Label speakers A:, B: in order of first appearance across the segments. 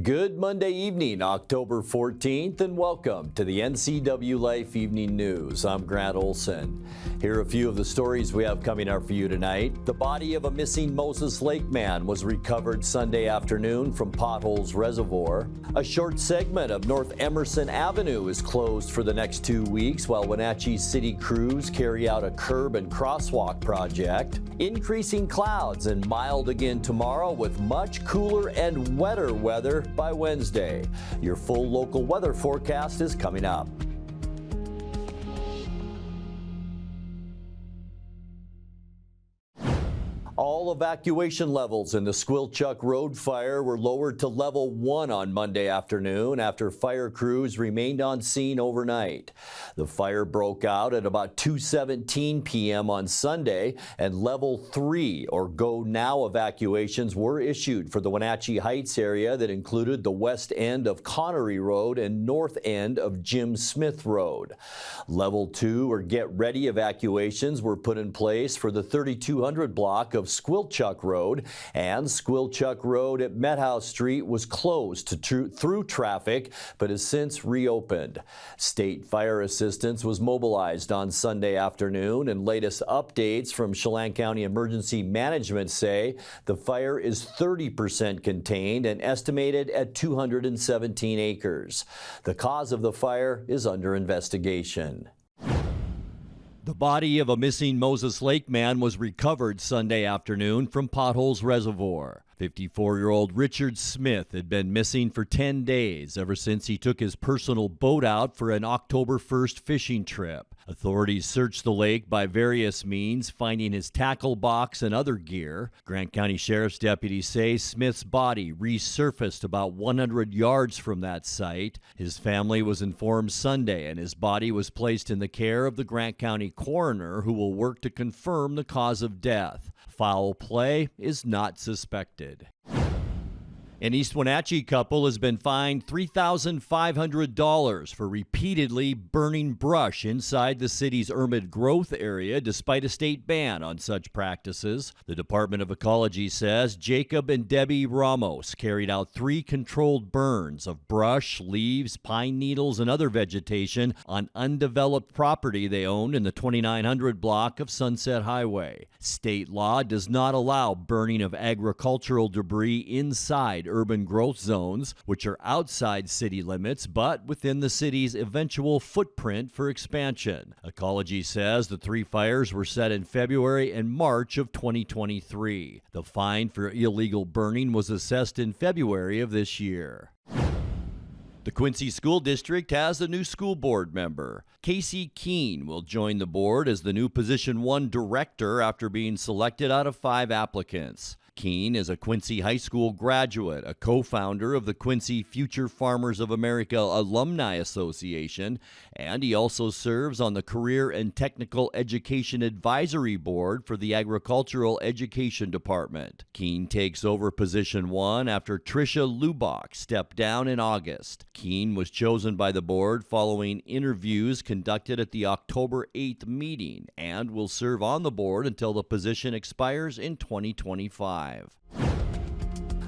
A: Good Monday evening, October 14th, and welcome to the NCWLIFE Evening News. I'm Grant Olson. Here are a few of the stories we have coming up for you tonight. The body of a missing Moses Lake man was recovered Sunday afternoon from Potholes Reservoir. A short segment of North Emerson Avenue is closed for the next 2 weeks while Wenatchee city crews carry out a curb and crosswalk project. Increasing clouds and mild again tomorrow with much cooler and wetter weather by Wednesday. Your full local weather forecast is coming up. All evacuation levels in the Squilchuck Road Fire were lowered to level 1 on Monday afternoon after fire crews remained on scene overnight. The fire broke out at about 2:17 p.m. on Sunday, and level 3 or go now evacuations were issued for the Wenatchee Heights area that included the west end of Connery Road and north end of Jim Smith Road. Level 2 or get ready evacuations were put in place for the 3200 block of Squilchuck Road, and Squilchuck Road at Methouse Street was closed through traffic but has since reopened. State fire assistance was mobilized on Sunday afternoon, and latest updates from Chelan County Emergency Management say the fire is 30% contained and estimated at 217 acres. The cause of the fire is under investigation. The body of a missing Moses Lake man was recovered Sunday afternoon from Potholes Reservoir. 54-year-old Richard Smith had been missing for 10 days ever since he took his personal boat out for an October 1st fishing trip. Authorities searched the lake by various means, finding his tackle box and other gear. Grant County Sheriff's deputies say Smith's body resurfaced about 100 yards from that site. His family was informed Sunday, and his body was placed in the care of the Grant County coroner, who will work to confirm the cause of death. Foul play is not suspected. An East Wenatchee couple has been fined $3,500 for repeatedly burning brush inside the city's Ermid growth area despite a state ban on such practices. The Department of Ecology says Jacob and Debbie Ramos carried out 3 controlled burns of brush, leaves, pine needles, and other vegetation on undeveloped property they owned in the 2900 block of Sunset Highway. State law does not allow burning of agricultural debris inside urban growth zones, which are outside city limits but within the city's eventual footprint for expansion. Ecology says the 3 fires were set in February and March of 2023. The fine for illegal burning was assessed in February of this year. The Quincy School District has a new school board member. Casey Keene will join the board as the new Position 1 director after being selected out of 5 applicants. Keene is a Quincy High School graduate, a co-founder of the Quincy Future Farmers of America Alumni Association, and he also serves on the Career and Technical Education Advisory Board for the Agricultural Education Department. Keene takes over Position 1 after Tricia Lubach stepped down in August. Keene was chosen by the board following interviews conducted at the October 8th meeting and will serve on the board until the position expires in 2025.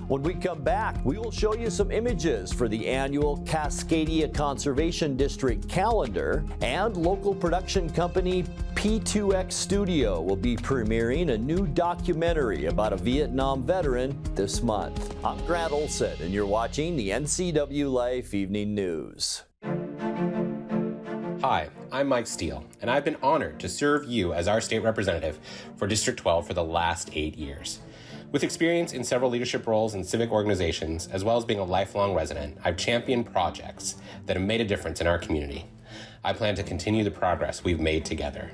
A: When we come back, we will show you some images for the annual Cascadia Conservation District calendar, and local production company P2x Studio will be premiering a new documentary about a Vietnam veteran this month. I'm Grant Olson, and you're watching the NCWLIFE Evening News.
B: Hi, I'm Mike Steele, and I've been honored to serve you as our state representative for District 12 for the last 8 years. With experience in several leadership roles in civic organizations, as well as being a lifelong resident, I've championed projects that have made a difference in our community. I plan to continue the progress we've made together.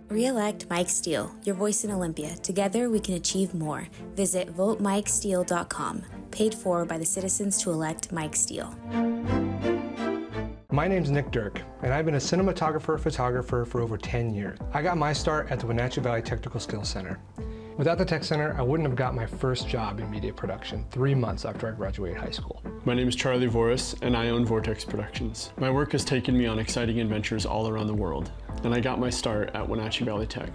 C: Re-elect Mike Steele, your voice in Olympia. Together we can achieve more. Visit votemikesteele.com. Paid for by the citizens to elect Mike Steele.
D: My name's Nick Dirk, and I've been a cinematographer-photographer for over 10 years. I got my start at the Wenatchee Valley Technical Skills Center. Without the Tech Center, I wouldn't have got my first job in media production 3 months after I graduated high school.
E: My name is Charlie Voris, and I own Vortex Productions. My work has taken me on exciting adventures all around the world, and I got my start at Wenatchee Valley Tech.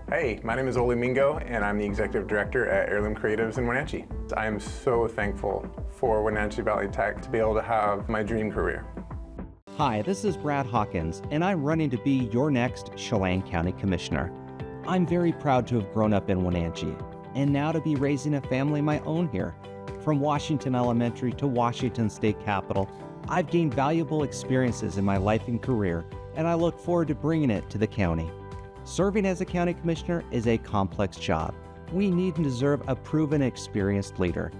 F: Hey, my name is Oli Mingo, and I'm the Executive Director at Heirloom Creatives in Wenatchee. I am so thankful for Wenatchee Valley Tech to be able to have my dream career.
G: Hi, this is Brad Hawkins, and I'm running to be your next Chelan County Commissioner. I'm very proud to have grown up in Wenatchee, and now to be raising a family of my own here. From Washington Elementary to Washington State Capitol, I've gained valuable experiences in my life and career, and I look forward to bringing it to the county. Serving as a county commissioner is a complex job. We need and deserve a proven, experienced leader.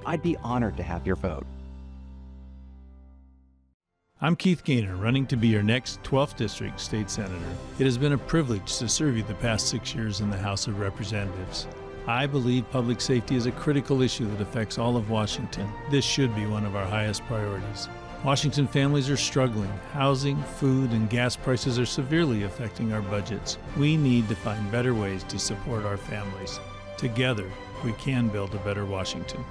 G: I'd be honored to have your vote.
H: I'm Keith Gaynor, running to be your next 12th District State Senator. It has been a privilege to serve you the past 6 years in the House of Representatives. I believe public safety is a critical issue that affects all of Washington. This should be one of our highest priorities. Washington families are struggling. Housing, food, and gas prices are severely affecting our budgets. We need to find better ways to support our families. Together, we can build a better Washington.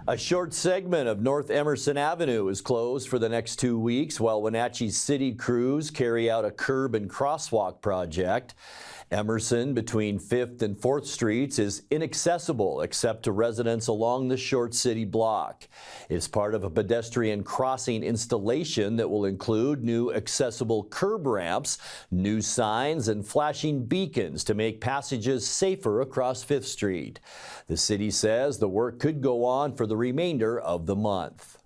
A: A short segment of North Emerson Avenue is closed for the next 2 weeks while Wenatchee's city crews carry out a curb and crosswalk project. Emerson between 5th and 4th Streets is inaccessible except to residents along the short city block. It's part of a pedestrian crossing installation that will include new accessible curb ramps, new signs, and flashing beacons to make passages safer across 5th Street. The city says the work could go on for the remainder of the month.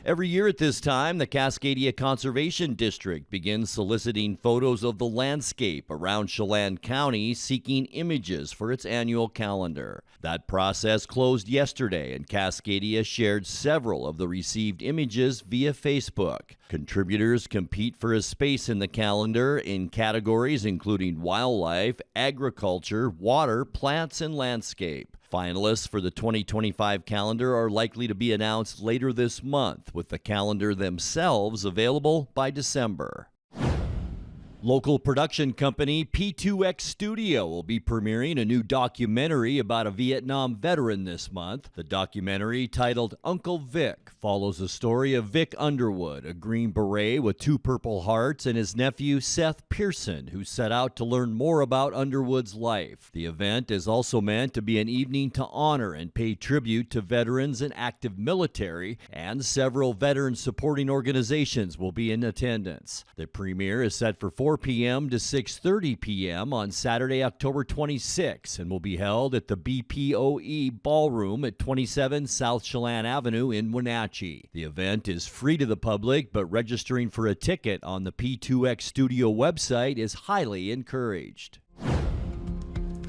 A: Every year at this time, the Cascadia Conservation District begins soliciting photos of the landscape around Chelan County, seeking images for its annual calendar. That process closed yesterday, and Cascadia shared several of the received images via Facebook. Contributors compete for a space in the calendar in categories including wildlife, agriculture, water, plants, and landscape. Finalists for the 2025 calendar are likely to be announced later this month, with the calendar themselves available by December. Local production company P2x Studio will be premiering a new documentary about a Vietnam veteran this month. The documentary, titled Uncle Vic, follows the story of Vic Underwood, a Green Beret with 2 Purple Hearts, and his nephew Seth Pearson, who set out to learn more about Underwood's life. The event is also meant to be an evening to honor and pay tribute to veterans and active military, and several veteran supporting organizations will be in attendance. The premiere is set for 4 p.m. to 6:30 p.m. on Saturday, October 26, and will be held at the BPOE Ballroom at 27 South Chelan Avenue in Wenatchee. The event is free to the public, but registering for a ticket on the P2x Studio website is highly encouraged.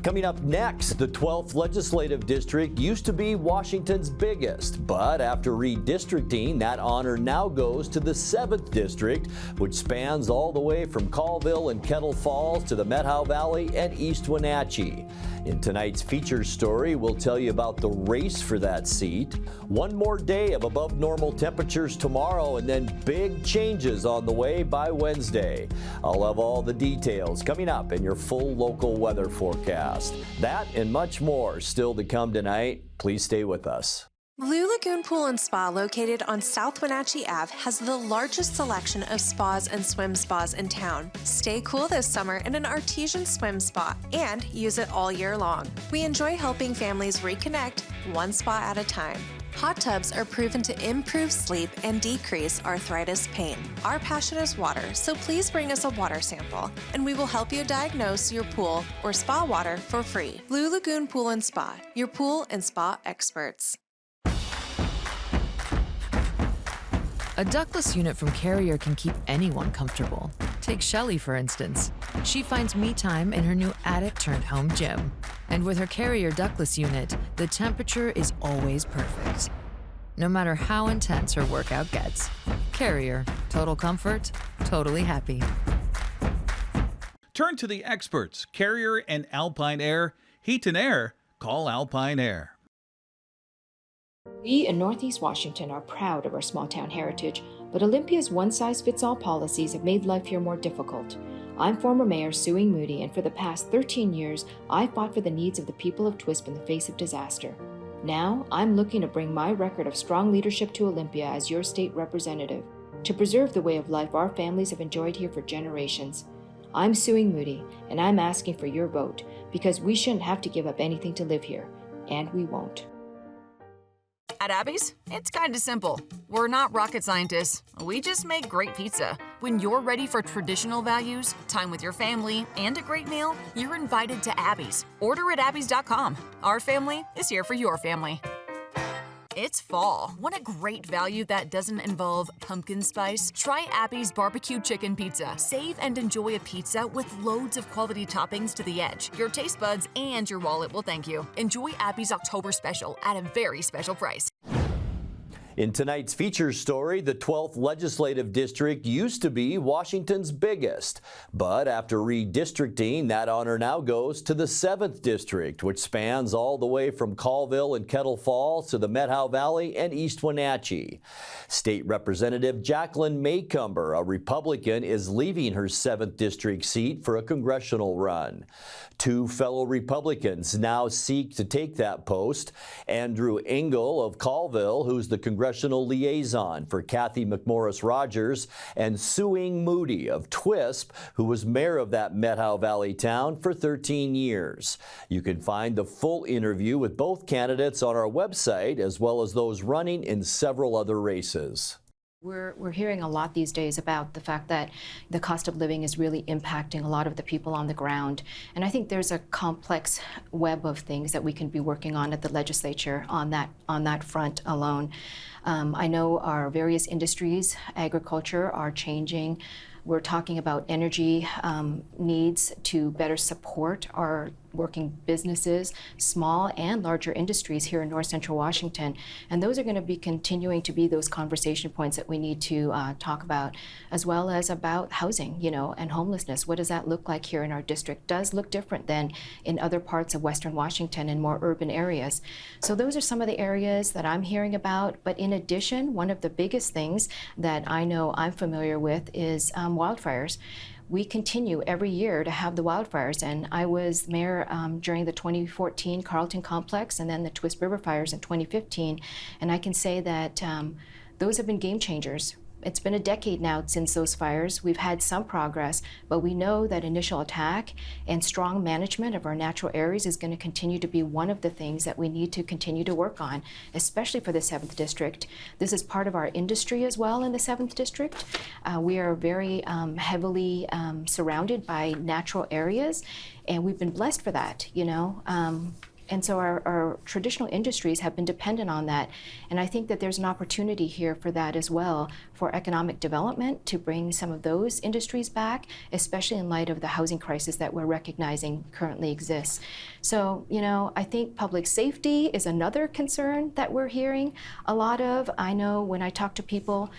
A: Coming up next, the 12th Legislative District used to be Washington's biggest, but after redistricting, that honor now goes to the 7th District, which spans all the way from Colville and Kettle Falls to the Methow Valley and East Wenatchee. In tonight's feature story, we'll tell you about the race for that seat. One more day of above normal temperatures tomorrow, and then big changes on the way by Wednesday. I'll have all the details coming up in your full local weather forecast. That and much more still to come tonight. Please stay with us.
I: Blue Lagoon Pool and Spa, located on South Wenatchee Ave, has the largest selection of spas and swim spas in town. Stay cool this summer in an artesian swim spa and use it all year long. We enjoy helping families reconnect one spa at a time. Hot tubs are proven to improve sleep and decrease arthritis pain. Our passion is water, so please bring us a water sample, and we will help you diagnose your pool or spa water for free. Blue Lagoon Pool and Spa, your pool and spa experts.
J: A ductless unit from Carrier can keep anyone comfortable. Take Shelly, for instance. She finds me time in her new attic-turned-home gym. And with her Carrier ductless unit, the temperature is always perfect, no matter how intense her workout gets. Carrier. Total comfort, totally happy.
K: Turn to the experts, Carrier and Alpine Air. Heat and air, call Alpine Air.
L: We in Northeast Washington are proud of our small-town heritage, but Olympia's one-size-fits-all policies have made life here more difficult. I'm former Mayor Suing Moody, and for the past 13 years, I've fought for the needs of the people of Twisp in the face of disaster. Now, I'm looking to bring my record of strong leadership to Olympia as your state representative. to preserve the way of life our families have enjoyed here for generations. I'm suing Moody, and I'm asking for your vote because we shouldn't have to give up anything to live here, and we won't.
M: At Abby's, it's kind of simple. We're not rocket scientists. We just make great pizza. When you're ready for traditional values, time with your family, and a great meal, you're invited to Abby's. Order at abbys.com. Our family is here for your family. It's fall. Want a great value that doesn't involve pumpkin spice? Try Abby's Barbecue Chicken Pizza. Save and enjoy a pizza with loads of quality toppings to the edge. Your taste buds and your wallet will thank you. Enjoy Abby's October special at a very special price.
A: In tonight's feature story, the 12th Legislative District used to be Washington's biggest. But after redistricting, that honor now goes to the 7th District, which spans all the way from Colville and Kettle Falls to the Methow Valley and East Wenatchee. State Representative Jacqueline Maycumber, a Republican, is leaving her 7th District seat for a congressional run. Two fellow Republicans now seek to take that post. Andrew Engel of Colville, who's the congressional liaison for Kathy McMorris Rogers, and Sue-Ing Moody of Twisp, who was mayor of that Methow Valley town for 13 years. You can find the full interview with both candidates on our website, as well as those running in several other races.
L: We're hearing a lot these days about the fact that the cost of living is really impacting a lot of the people on the ground. And I think there's a complex web of things that we can be working on at the legislature on that front alone. I know our various industries, agriculture, are changing. We're talking about energy needs to better support our working businesses, small and larger industries here in North Central Washington. And those are going to be continuing to be those conversation points that we need to talk about, as well as about housing, and homelessness. What does that look like here in our district? Does look different than in other parts of Western Washington and more urban areas. So those are some of the areas that I'm hearing about. But in addition, one of the biggest things that I know I'm familiar with is wildfires. We continue every year to have the wildfires, and I was mayor during the 2014 Carlton Complex and then the Twisp River fires in 2015, and I can say that those have been game changers. It's been a decade now since those fires. We've had some progress, but we know that initial attack and strong management of our natural areas is going to continue to be one of the things that we need to continue to work on, especially for the 7th District. This is part of our industry as well in the 7th District. We are very heavily surrounded by natural areas, and we've been blessed for that, And so our traditional industries have been dependent on that. And I think that there's an opportunity here for that as well, for economic development, to bring some of those industries back, especially in light of the housing crisis that we're recognizing currently exists. So, I think public safety is another concern that we're hearing a lot of. I know when I talk to people,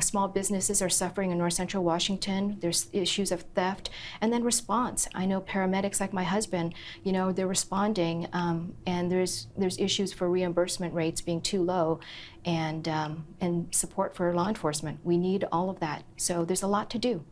L: small businesses are suffering in North Central Washington. There's issues of theft, and then response. I know paramedics like my husband, they're responding, and there's issues for reimbursement rates being too low, and support for law enforcement. We need all of that. So there's a lot to do.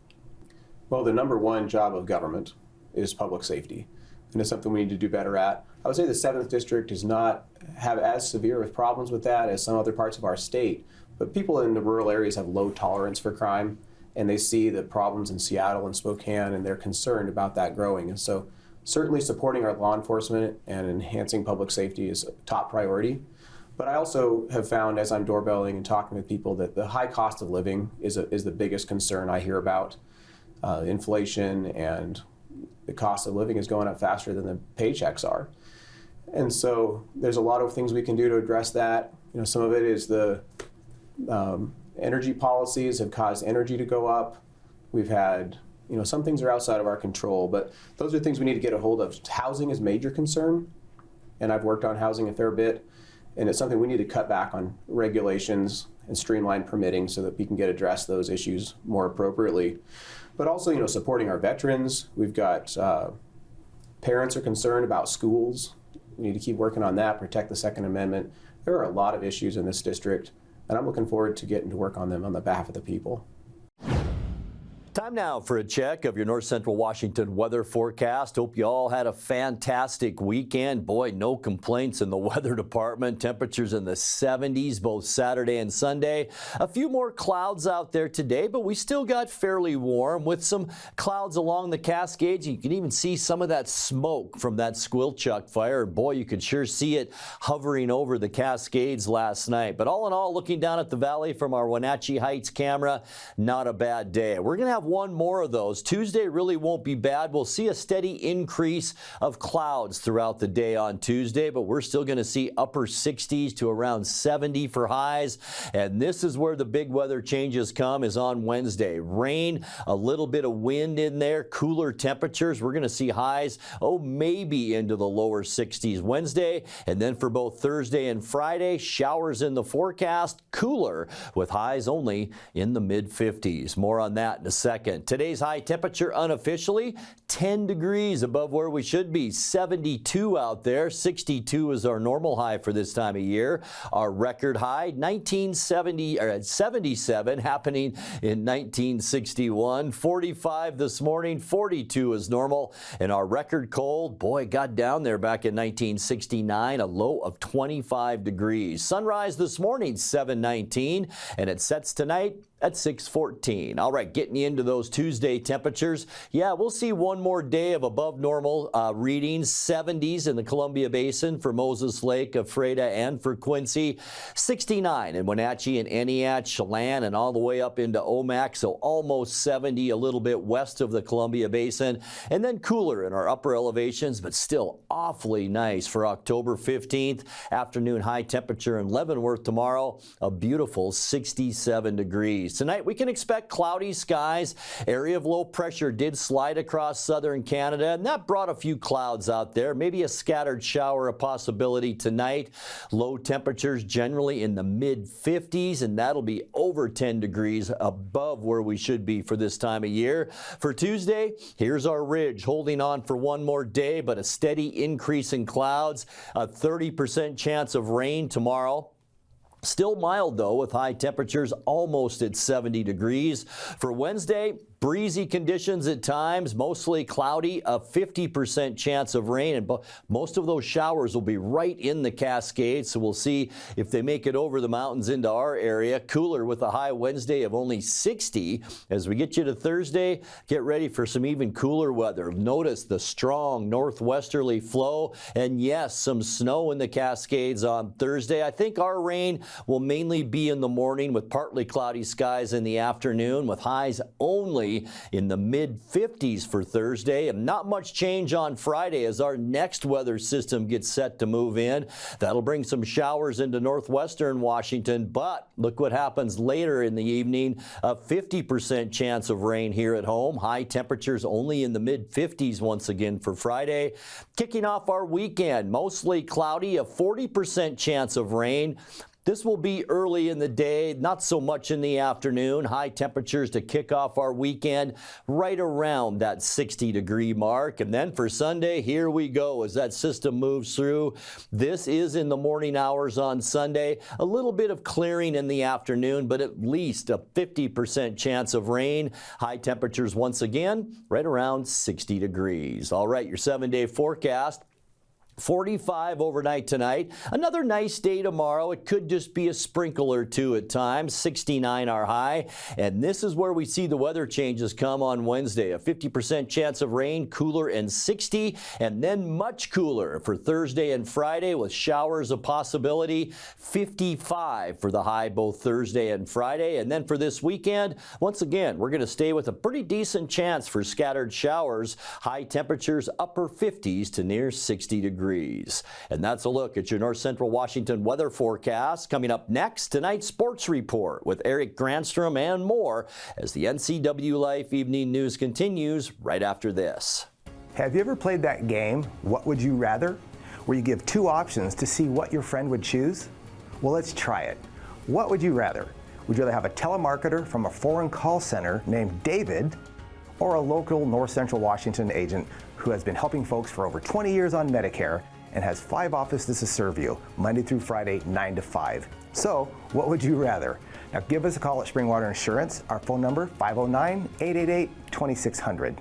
N: Well, the number one job of government is public safety, and it's something we need to do better at. I would say the 7th District does not have as severe of problems with that as some other parts of our state. But people in the rural areas have low tolerance for crime, and they see the problems in Seattle and Spokane, and they're concerned about that growing. And so certainly supporting our law enforcement and enhancing public safety is a top priority. But I also have found, as I'm doorbelling and talking with people, that the high cost of living is the biggest concern I hear about. Inflation and the cost of living is going up faster than the paychecks are. And so there's a lot of things we can do to address that. Some of it is the energy policies have caused energy to go up. We've had, some things are outside of our control, but those are things we need to get a hold of. Housing is a major concern, and I've worked on housing a fair bit, and it's something we need to cut back on regulations and streamline permitting so that we can address those issues more appropriately. But also, supporting our veterans. We've got parents are concerned about schools. We need to keep working on that, protect the Second Amendment. There are a lot of issues in this district, and I'm looking forward to getting to work on them on the behalf of the people.
A: Time now for a check of your North Central Washington weather forecast. Hope you all had a fantastic weekend. Boy, no complaints in the weather department. Temperatures in the 70s both Saturday and Sunday. A few more clouds out there today, but we still got fairly warm with some clouds along the Cascades. You can even see some of that smoke from that Squilchuck fire. Boy, you could sure see it hovering over the Cascades last night. But all in all, looking down at the valley from our Wenatchee Heights camera, not a bad day. We're going to have one more of those. Tuesday really won't be bad. We'll see a steady increase of clouds throughout the day on Tuesday, but we're still going to see upper 60s to around 70 for highs. And this is where the big weather changes come, is on Wednesday. Rain, a little bit of wind in there, cooler temperatures. We're going to see highs, maybe into the lower 60s Wednesday. And then for both Thursday and Friday, showers in the forecast, cooler with highs only in the mid 50s. More on that in a second. Today's high temperature unofficially 10 degrees above where we should be. 72 out there. 62 is our normal high for this time of year. Our record high 77 happening in 1961. 45 this morning. 42 is normal. And our record cold, boy, got down there back in 1969, a low of 25 degrees. Sunrise this morning 7:19, and it sets tonight at 6:14. All right, getting you into those Tuesday temperatures. Yeah, we'll see one more day of above normal readings. 70s in the Columbia Basin for Moses Lake, Ephrata, and for Quincy. 69 in Wenatchee and Eniat, Chelan, and all the way up into Omak, so almost 70, a little bit west of the Columbia Basin. And then cooler in our upper elevations, but still awfully nice for October 15th. Afternoon high temperature in Leavenworth tomorrow, a beautiful 67 degrees. Tonight we can expect cloudy skies. Area of low pressure did slide across southern Canada, and that brought a few clouds out there. Maybe a scattered shower a possibility tonight. Low temperatures generally in the mid 50s, and that'll be over 10 degrees above where we should be for this time of year. For Tuesday, here's our ridge holding on for one more day, but a steady increase in clouds. A 30% chance of rain tomorrow. Still mild, though, with high temperatures almost at 70 degrees. For Wednesday, breezy conditions at times, mostly cloudy, a 50% chance of rain, and most of those showers will be right in the Cascades, so we'll see if they make it over the mountains into our area. Cooler with a high Wednesday of only 60. As we get you to Thursday, get ready for some even cooler weather. Notice the strong northwesterly flow, and yes, some snow in the Cascades on Thursday. I think our rain will mainly be in the morning with partly cloudy skies in the afternoon, with highs only in the mid 50s for Thursday, and not much change on Friday as our next weather system gets set to move in. That'll bring some showers into northwestern Washington, but look what happens later in the evening. A 50% chance of rain here at home. High temperatures only in the mid 50s once again for Friday. Kicking off our weekend, mostly cloudy, a 40% chance of rain. This will be early in the day, not so much in the afternoon. High temperatures to kick off our weekend right around that 60-degree mark. And then for Sunday, here we go as that system moves through. This is in the morning hours on Sunday. A little bit of clearing in the afternoon, but at least a 50% chance of rain. High temperatures once again right around 60 degrees. All right, your 7-day forecast. 45 overnight tonight. Another nice day tomorrow. It could just be a sprinkle or two at times. 69 our high. And this is where we see the weather changes come on Wednesday. A 50% chance of rain, cooler and 60. And then much cooler for Thursday and Friday with showers a possibility. 55 for the high both Thursday and Friday. And then for this weekend, once again, we're going to stay with a pretty decent chance for scattered showers. High temperatures upper 50s to near 60 degrees. And that's a look at your North Central Washington weather forecast. Coming up next, tonight's sports report with Eric Granstrom and more as the NCWLIFE Evening News continues right after this.
O: Have you ever played that game, What Would You Rather, where you give two options to see what your friend would choose? Well, let's try it. What would you rather? Would you rather have a telemarketer from a foreign call center named David, or a local North Central Washington agent who has been helping folks for over 20 years on Medicare and has 5 offices to serve you, Monday through Friday, 9 to 5. So, what would you rather? Now give us a call at Springwater Insurance. Our phone number, 509-888-2600.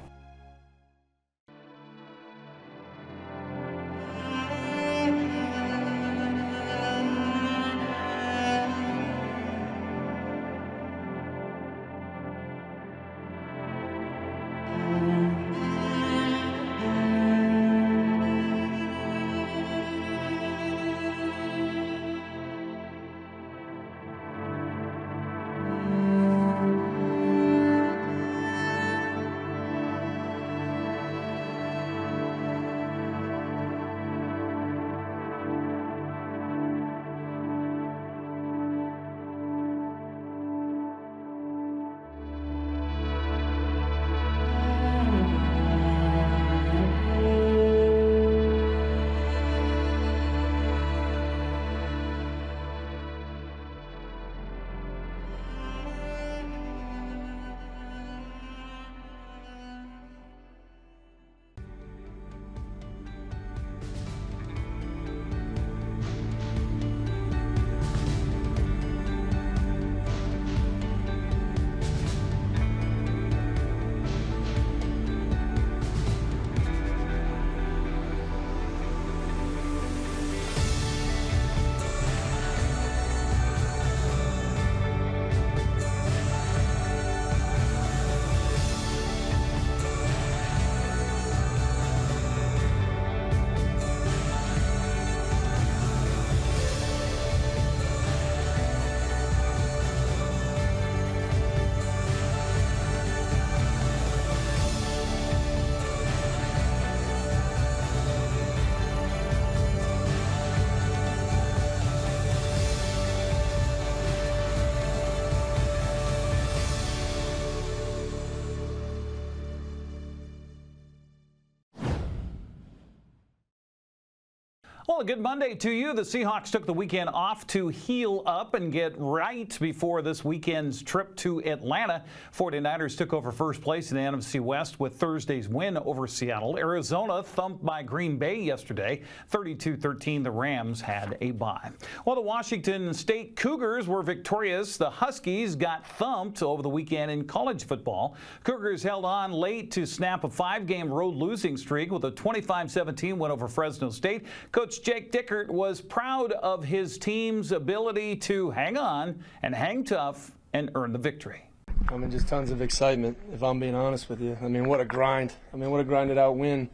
K: Well, a good Monday to you. The Seahawks took the weekend off to heal up and get right before this weekend's trip to Atlanta. 49ers took over first place in the NFC West with Thursday's win over Seattle. Arizona thumped by Green Bay yesterday. 32-13, the Rams had a bye. Well, the Washington State Cougars were victorious. The Huskies got thumped over the weekend in college football. Cougars held on late to snap a 5-game road losing streak with a 25-17 win over Fresno State. Coach Jake Dickert was proud of his team's ability to hang on and hang tough and earn the victory.
E: I mean, just tons of excitement, if I'm being honest with you. I mean, what a grind. I mean, what a grinded out win.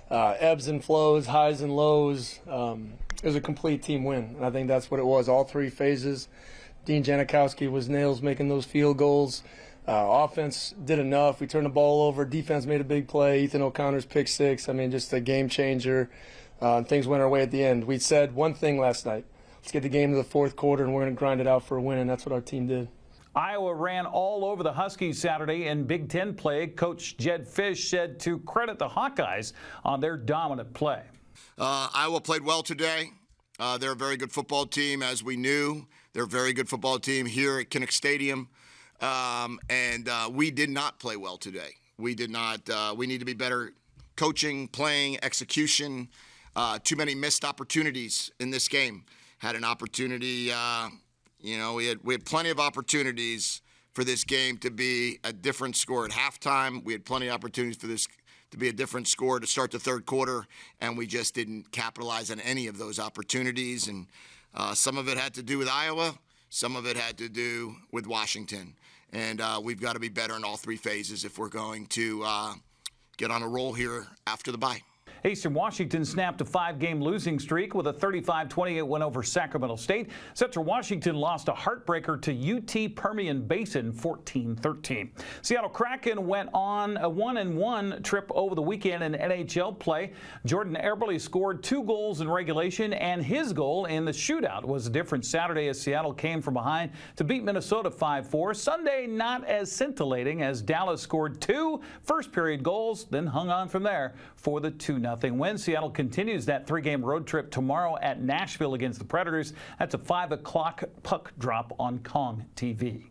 E: Ebbs and flows, highs and lows. It was a complete team win, and I think that's what it was, all 3 phases. Dean Janikowski was nails making those field goals. Offense did enough. We turned the ball over. Defense made a big play. Ethan O'Connor's pick 6. I mean, just a game changer. Things went our way at the end. We said one thing last night. Let's get the game to the 4th quarter, and we're going to grind it out for a win, and that's what our team did.
K: Iowa ran all over the Huskies Saturday in Big Ten play. Coach Jed Fish said to credit the Hawkeyes on their dominant play.
P: Iowa played well today. They're a very good football team, as we knew. They're a very good football team here at Kinnick Stadium. And we did not play well today. We did not. We need to be better coaching, playing, execution. Too many missed opportunities in this game. Had an opportunity, we had plenty of opportunities for this game to be a different score at halftime. We had plenty of opportunities for this to be a different score to start the 3rd quarter, and we just didn't capitalize on any of those opportunities. And some of it had to do with Iowa, some of it had to do with Washington. And we've got to be better in all 3 phases if we're going to get on a roll here after the bye.
K: Eastern Washington snapped a 5-game losing streak with a 35-28 win over Sacramento State. Central Washington lost a heartbreaker to UT Permian Basin 14-13. Seattle Kraken went on a 1-1 trip over the weekend in NHL play. Jordan Eberle scored 2 goals in regulation, and his goal in the shootout was a difference Saturday as Seattle came from behind to beat Minnesota 5-4. Sunday, not as scintillating as Dallas scored 2 first-period goals, then hung on from there for the 2-0 win. Seattle continues that 3-game road trip tomorrow at Nashville against the Predators. That's a 5 o'clock puck drop on Kong TV.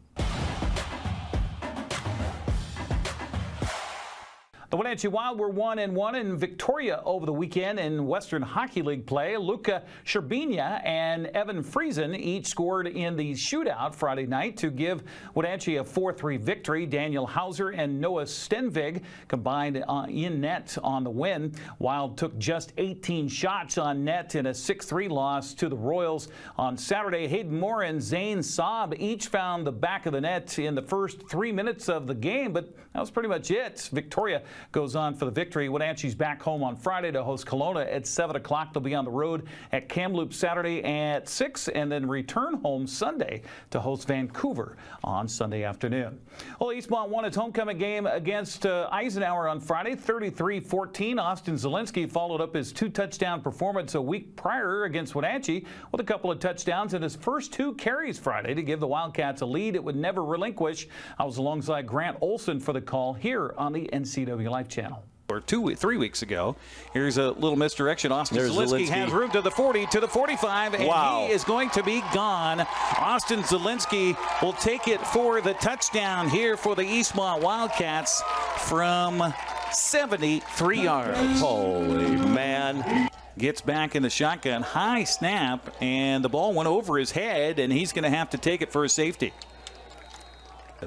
K: The Wenatchee Wild were 1-1 in Victoria over the weekend in Western Hockey League play. Luca Sherbina and Evan Friesen each scored in the shootout Friday night to give Wenatchee a 4-3 victory. Daniel Hauser and Noah Stenvig combined in net on the win. Wild took just 18 shots on net in a 6-3 loss to the Royals on Saturday. Hayden Moore and Zane Saab each found the back of the net in the first 3 minutes of the game, but that was pretty much it. Victoria goes on for the victory. Wenatchee's back home on Friday to host Kelowna at 7 o'clock. They'll be on the road at Kamloops Saturday at 6 and then return home Sunday to host Vancouver on Sunday afternoon. Well, Eastmont won its homecoming game against Eisenhower on Friday, 33-14. Austin Zielinski followed up his 2-touchdown performance a week prior against Wenatchee with a couple of touchdowns in his first 2 carries Friday to give the Wildcats a lead it would never relinquish. I was alongside Grant Olson for the call here on the NCWLIFE channel.
Q: Or 3 weeks ago. Here's a little misdirection. Austin Zielinski has room to the 40, to the 45, and he is going to be gone. Austin Zielinski will take it for the touchdown here for the Eastmont Wildcats from 73 yards.
A: Holy man.
Q: Gets back in the shotgun, high snap, and the ball went over his head, and he's going to have to take it for a safety.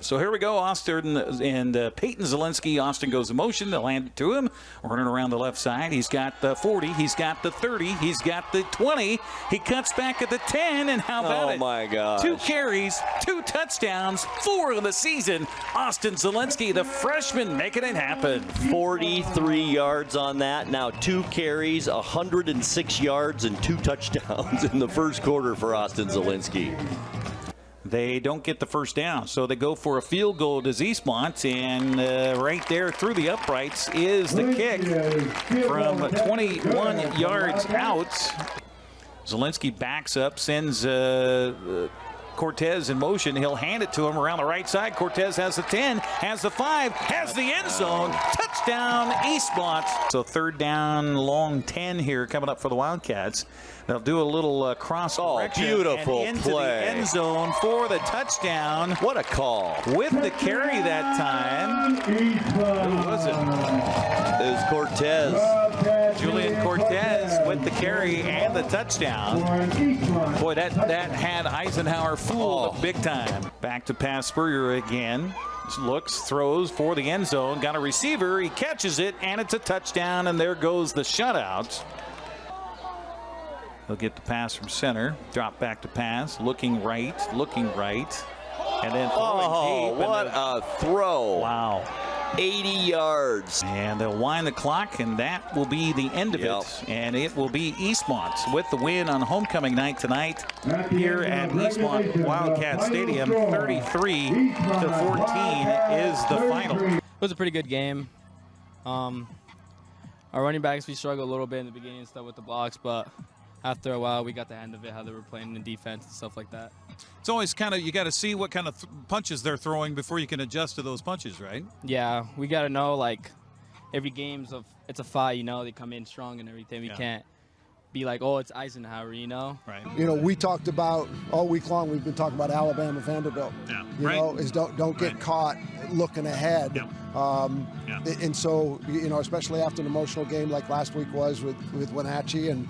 Q: So here we go, Austin and Peyton Zielinski. Austin goes in motion. They'll hand it to him. Running around the left side. He's got the 40. He's got the 30. He's got the 20. He cuts back at the 10. And how about it?
A: Oh, my gosh.
Q: 2 carries, 2 touchdowns, 4 of the season. Austin Zielinski, the freshman, making it happen.
A: 43 yards on that. Now 2 carries, 106 yards, and 2 touchdowns in the first quarter for Austin Zielinski.
Q: They don't get the first down, so they go for a field goal to Eastmont, and right there through the uprights is the kick from 21 yards out. Zielinski backs up, sends Cortez in motion. He'll hand it to him around the right side. Cortez has the 10, has the 5, has the end zone. Touchdown, Eastmont. So 3rd down, long 10 here coming up for the Wildcats. They'll do a little cross direction.
A: Beautiful
Q: and into
A: play.
Q: The end zone for the touchdown.
A: What a call.
Q: With the carry that time. Who was it?
A: It was Cortez.
Q: Julian Cortez with the carry and the touchdown. Boy, that had Eisenhower fooled big time. Back to pass Spurrier again. Looks, throws for the end zone. Got a receiver. He catches it, and it's a touchdown, and there goes the shutout. He'll get the pass from center. Drop back to pass. Looking right. And then throwing deep.
A: What a throw.
Q: Wow.
A: 80 yards.
Q: And they'll wind the clock, and that will be the end of it. And it will be Eastmont with the win on homecoming night tonight here at Eastmont Wildcat Stadium. 33-14 is the final.
R: It was a pretty good game. Our running backs, we struggled a little bit in the beginning and stuff with the blocks, but after a while, we got the hand of it, how they were playing in defense and stuff like that.
H: It's always kind of, you got to see what kind of punches they're throwing before you can adjust to those punches, right?
R: Yeah, we got to know, like, every game's it's a fight, you know, they come in strong and everything. We can't be like, oh, it's Eisenhower, you know?
H: Right.
S: You know, we talked about, all week long, we've been talking about Alabama, Vanderbilt.
H: Yeah.
S: You know, is don't get caught looking ahead. And so, you know, especially after an emotional game like last week was with Wenatchee, and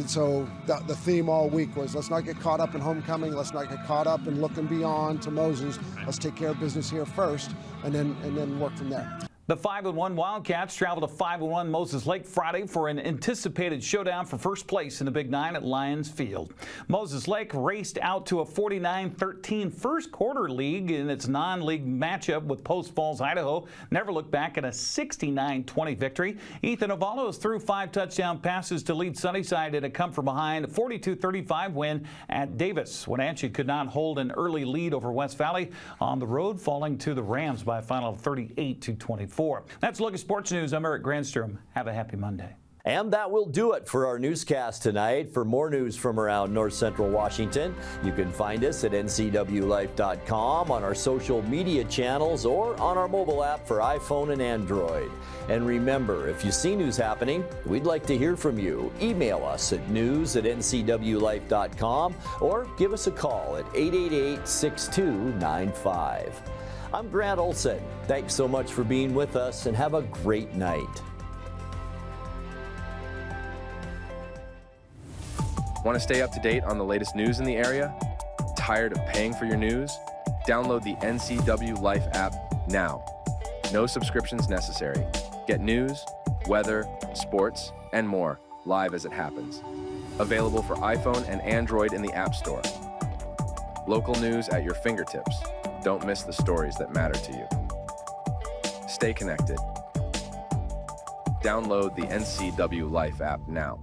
S: so the theme all week was, let's not get caught up in homecoming. Let's not get caught up in looking beyond to Moses. Let's take care of business here first, and then work from there.
K: The 5-1 Wildcats travel to 5-1 Moses Lake Friday for an anticipated showdown for first place in the Big Nine at Lions Field. Moses Lake raced out to a 49-13 first quarter lead in its non-league matchup with Post Falls, Idaho. Never looked back at a 69-20 victory. Ethan Avalos threw 5 touchdown passes to lead Sunnyside in a come-from-behind 42-35 win at Davis. Wenatchee could not hold an early lead over West Valley on the road, falling to the Rams by a final of 38-24. That's a look at sports news. I'm Eric Granstrom. Have a happy Monday.
A: And that will do it for our newscast tonight. For more news from around North Central Washington, you can find us at NCWLIFE.com, on our social media channels, or on our mobile app for iPhone and Android. And remember, if you see news happening, we'd like to hear from you. Email us at news@ncwlife.com or give us a call at 888-6295. I'm Grant Olson. Thanks so much for being with us and have a great night.
T: Want to stay up to date on the latest news in the area? Tired of paying for your news? Download the NCWLIFE app now. No subscriptions necessary. Get news, weather, sports, and more live as it happens. Available for iPhone and Android in the App Store. Local news at your fingertips. Don't miss the stories that matter to you. Stay connected. Download the NCWLIFE app now.